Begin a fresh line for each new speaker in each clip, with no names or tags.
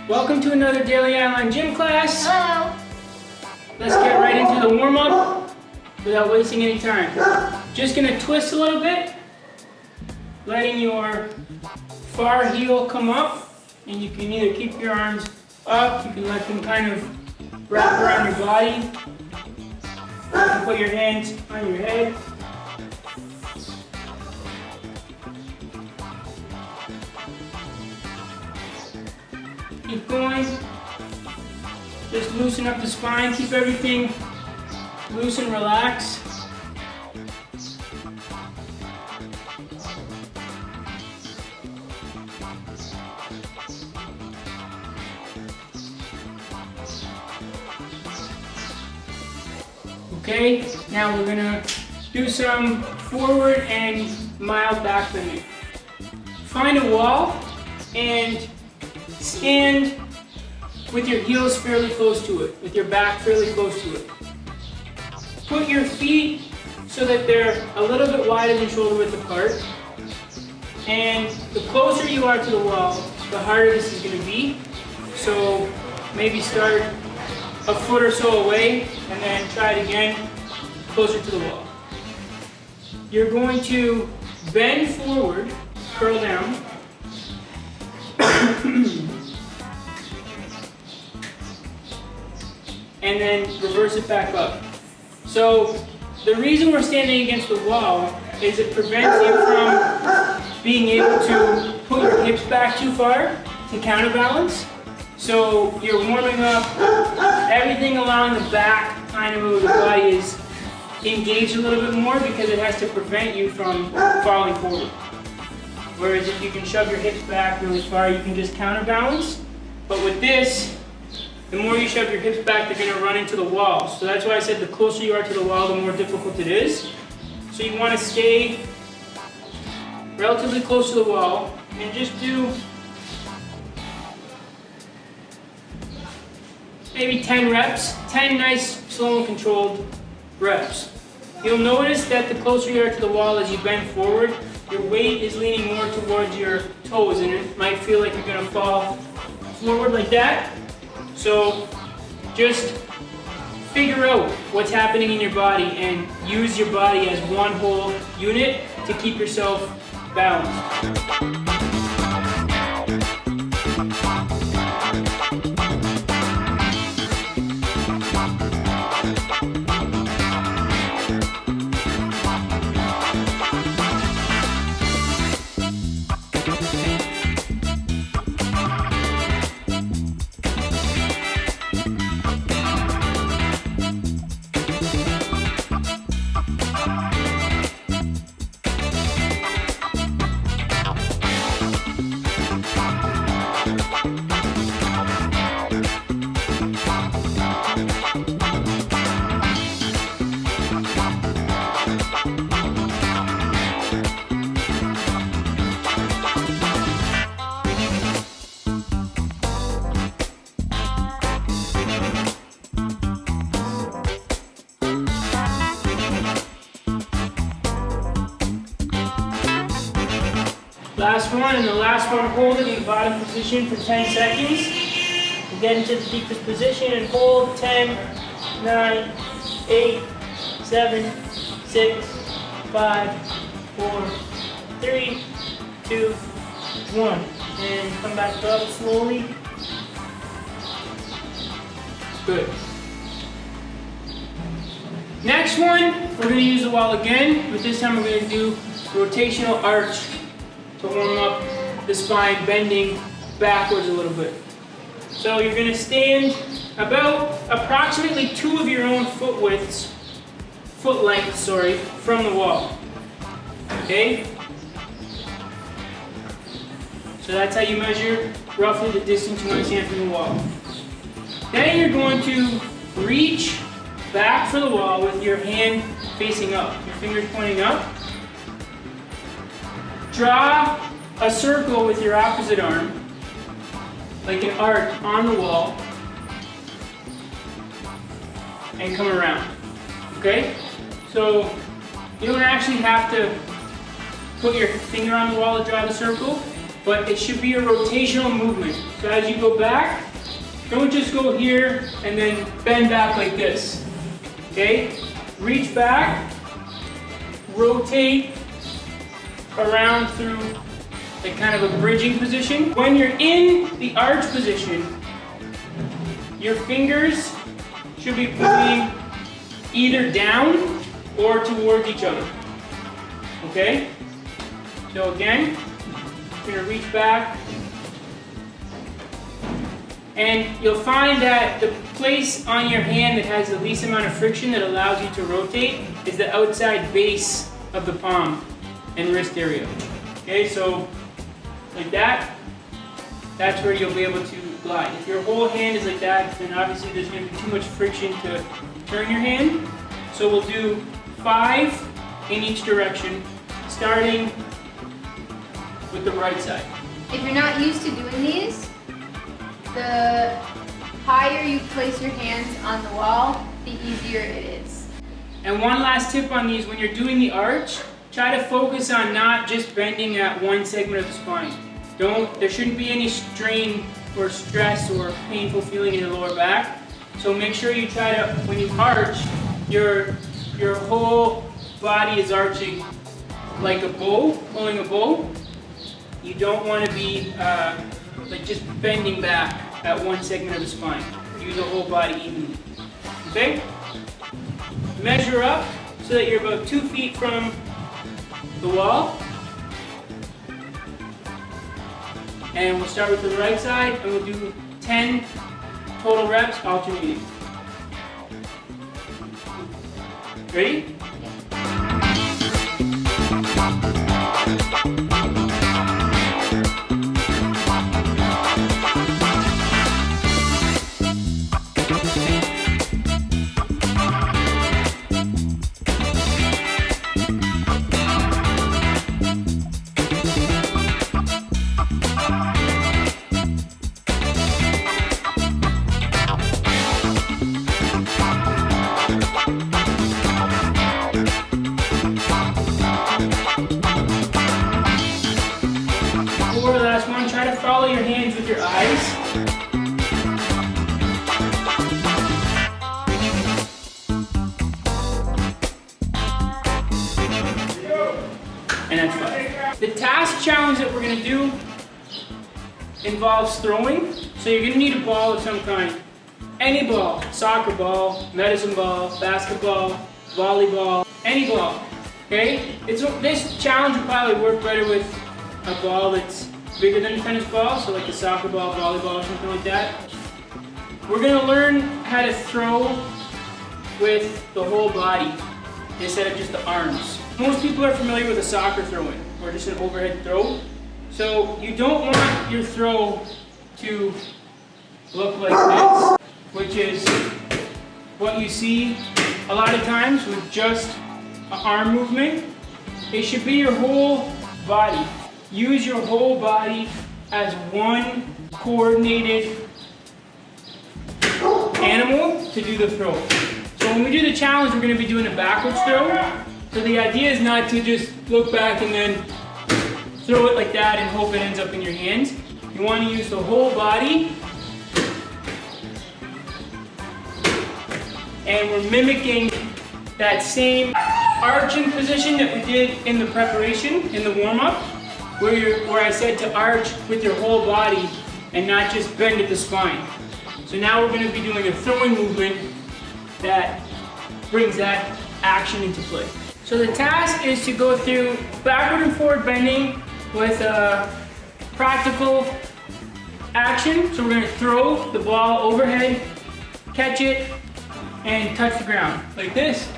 Welcome to another Daily Outline Gym class.
Hello.
Let's get right into the warm-up without wasting any time. Just gonna twist a little bit, letting your far heel come up, and you can either keep your arms up, you can let them kind of wrap around your body. You can put your hands on your head. Keep going. Just loosen up the spine. Keep everything loose and relaxed. Okay, now we're gonna do some forward and mild back bending. Find a wall and stand with your heels fairly close to it, with your back fairly close to it. Put your feet so that they're a little bit wider than shoulder width apart. And the closer you are to the wall, the harder this is going to be. So maybe start a foot or so away and then try it again closer to the wall. You're going to bend forward, curl down. And then reverse it back up. So the reason we're standing against the wall is it prevents you from being able to put your hips back too far to counterbalance. So you're warming up, everything along the back kind of the body is engaged a little bit more because it has to prevent you from falling forward. Whereas if you can shove your hips back really far, you can just counterbalance. But with this, the more you shove your hips back, they're going to run into the wall. So that's why I said the closer you are to the wall, the more difficult it is. So you want to stay relatively close to the wall and just do maybe 10 reps, 10 nice, slow and controlled reps. You'll notice that the closer you are to the wall as you bend forward, your weight is leaning more towards your toes and it might feel like you're going to fall forward like that. So just figure out what's happening in your body and use your body as one whole unit to keep yourself balanced. Last one, and the last one, hold it in the bottom position for 10 seconds. We'll get into the deepest position and hold 10, 9, 8, 7, 6, 5, 4, 3, 2, 1. And come back up slowly. Good. Next one, we're going to use the wall again, but this time we're going to do rotational arch to warm up the spine, bending backwards a little bit. So you're going to stand about approximately 2 of your own foot lengths, from the wall. Okay? So that's how you measure roughly the distance you want to stand from the wall. Then you're going to reach back for the wall with your hand facing up, your fingers pointing up. Draw a circle with your opposite arm, like an arc on the wall, and come around. Okay? So you don't actually have to put your finger on the wall to draw the circle. but it should be a rotational movement. So as you go back, don't just go here and then bend back like this. Okay? Reach back, rotate around through like kind of a bridging position. When you're in the arch position, your fingers should be pointing either down or towards each other. Okay? So again, you're gonna reach back. And you'll find that the place on your hand that has the least amount of friction that allows you to rotate is the outside base of the palm and wrist area. Okay, so like that, that's where you'll be able to glide. If your whole hand is like that, then obviously there's going to be too much friction to turn your hand. So we'll do 5 in each direction, starting with the right side.
If you're not used to doing these, the higher you place your hands on the wall, the easier it is.
And one last tip on these, when you're doing the arch, try to focus on not just bending at one segment of the spine. There shouldn't be any strain or stress or painful feeling in your lower back. So make sure you try to, when you arch, your whole body is arching like a bow, pulling a bow. You don't want to be like just bending back at one segment of the spine. Use the whole body evenly. Okay? Measure up so that you're about 2 feet from the wall. And we'll start with the right side and we'll do 10 total reps alternating. Ready? For the last one, try to follow your hands with your eyes. And that's 5. The task challenge that we're going to do involves throwing. So you're going to need a ball of some kind. Any ball, soccer ball, medicine ball, basketball, volleyball, any ball. Okay? This challenge will probably work better with a ball that's bigger than a tennis ball, so like a soccer ball, volleyball, or something like that. We're going to learn how to throw with the whole body instead of just the arms. Most people are familiar with a soccer throwing, or just an overhead throw. So you don't want your throw to look like this, which is what you see a lot of times with just an arm movement. It should be your whole body. Use your whole body as one coordinated animal to do the throw. So when we do the challenge, we're going to be doing a backwards throw. So the idea is not to just look back and then throw it like that and hope it ends up in your hands. You want to use the whole body. And we're mimicking that same arching position that we did in the preparation, in the warm-up, where I said to arch with your whole body and not just bend at the spine. So now we're going to be doing a throwing movement that brings that action into play. So the task is to go through backward and forward bending with a practical action. So we're going to throw the ball overhead, catch it, and touch the ground like this.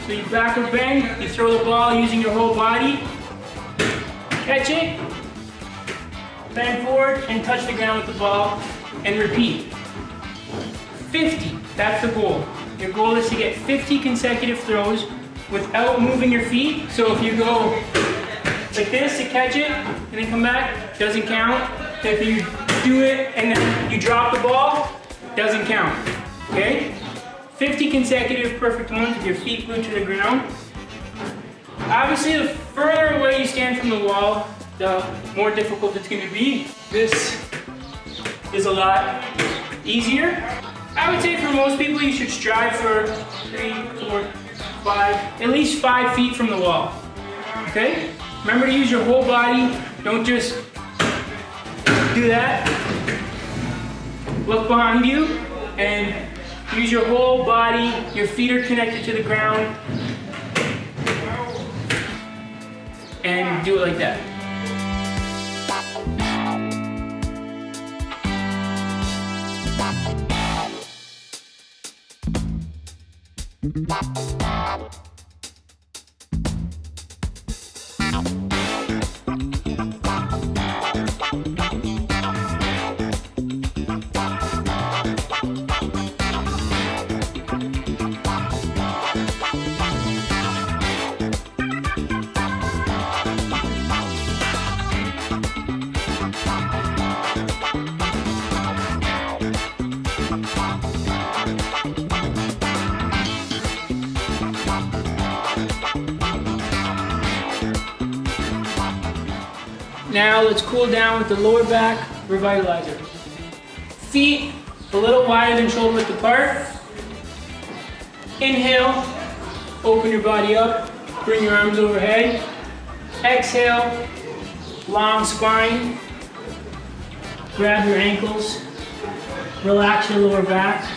So you backward bend, you throw the ball using your whole body, catch it, bend forward, and touch the ground with the ball, and repeat. 50, that's the goal. Your goal is to get 50 consecutive throws without moving your feet. So if you go like this to catch it, and then come back, doesn't count. If you do it and then you drop the ball, doesn't count, okay? 50 consecutive perfect ones with your feet glued to the ground. Obviously, the further away you stand from the wall, the more difficult it's going to be. This is a lot easier. I would say for most people you should strive for 3, 4, 5, at least 5 feet from the wall. Okay? Remember to use your whole body. Don't just do that. Look behind you and use your whole body. Your feet are connected to the ground. And do it like that. Now let's cool down with the lower back revitalizer. Feet a little wider than shoulder width apart. Inhale, open your body up, bring your arms overhead. Exhale, long spine. Grab your ankles, relax your lower back.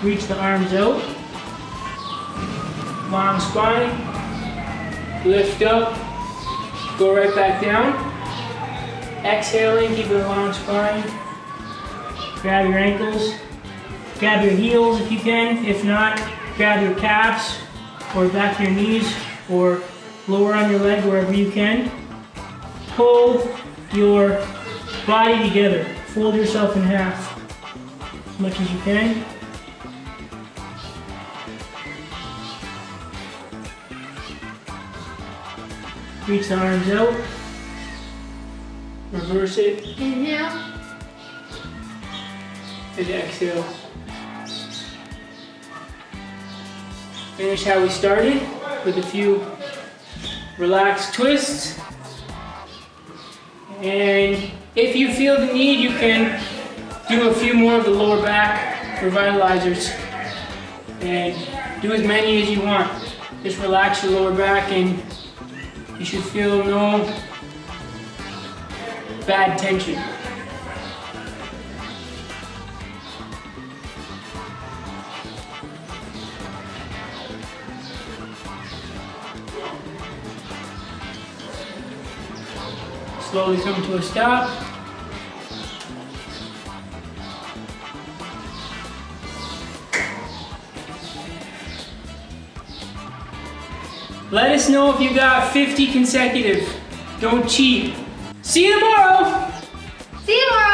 Reach the arms out. Long spine. Lift up. Go right back down. Exhaling, keep it a long spine. Grab your ankles. Grab your heels if you can. If not, grab your calves or back to your knees or lower on your leg wherever you can. Pull your body together. Fold yourself in half as much as you can. Reach the arms out. Reverse it.
Inhale.
And exhale. Finish how we started with a few relaxed twists. And if you feel the need, you can do a few more of the lower back revitalizers. And do as many as you want. Just relax your lower back and you should feel no bad tension. Slowly come to a stop. Let us know if you got 50 consecutive. Don't cheat. See you tomorrow!
See you tomorrow!